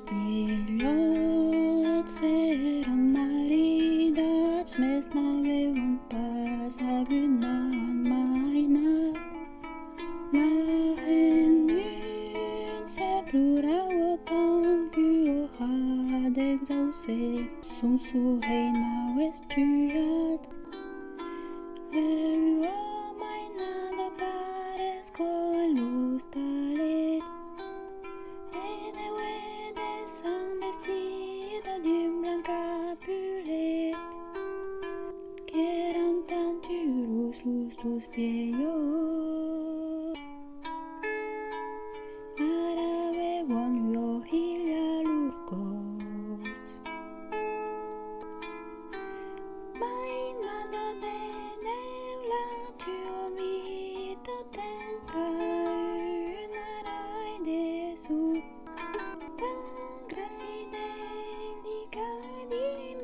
vielhots eran maridats, mes avèvann pas avut mainat. La se plorava tant, qu'ua exauçèc, son soheit estujat. Mainada parescoc l'hostalet, de sanc vestida blanc capulet. Qu'erann tant uros los vielhots, avèvann hilha cots. Mainada de neula vita, tant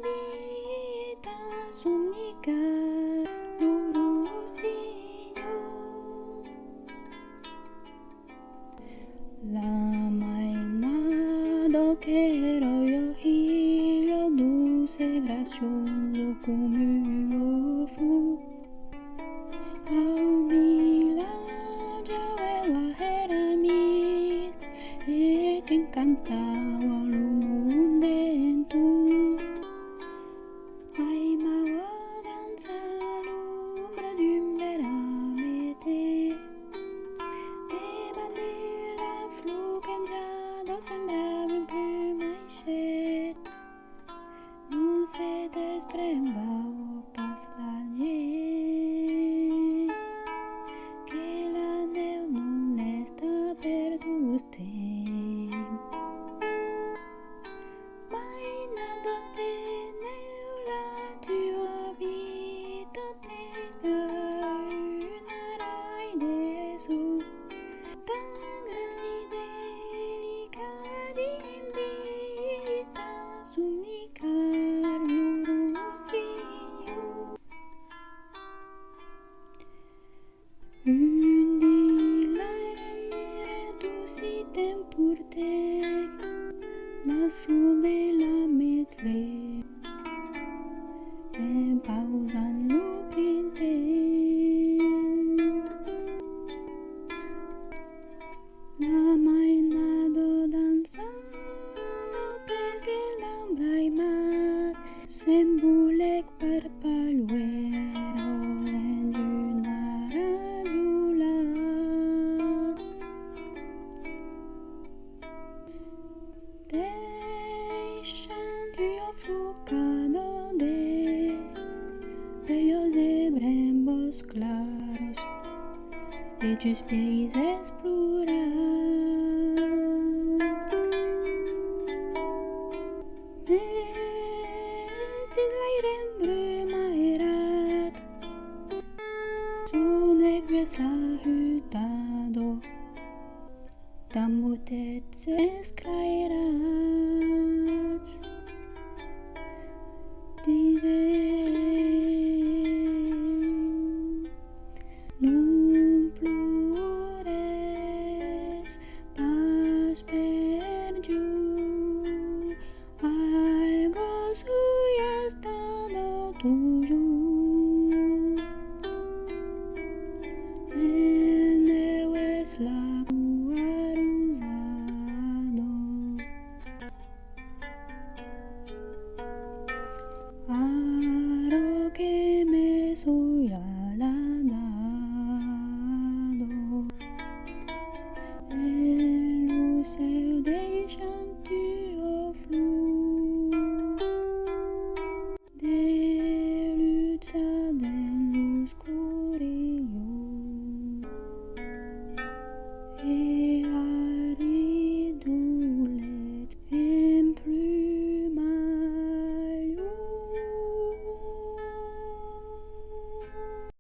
vita somnica uros. La mainada qu'era hilha dulce gracioso come uros. Era mix qu'encantava lo mondo. Ai maua danza l'ombra d'un veramente, de bandera fluquejada sembrava un plumage. No se desprembava pas la gent, que la neu non està perdut temps. Mainada de neula tua vita, tan delicada somnicar l'urosinho. Un hilha occitan portec las flors de la metle, en pausan lo printemps. La mainada dansant al pes de l'embraimat, s'embolec per paluera en una rajolat. Deixant ofrucado de bellos de brembos claros e tus pies explorar. Mestis l'aire embrumaerat, son negres ahutado, tambotets esclairats. Dicen, non plores pas per jo, algo suyo estado tuyo. Neu es la rosado. Aro que me soy aladado, el lucero de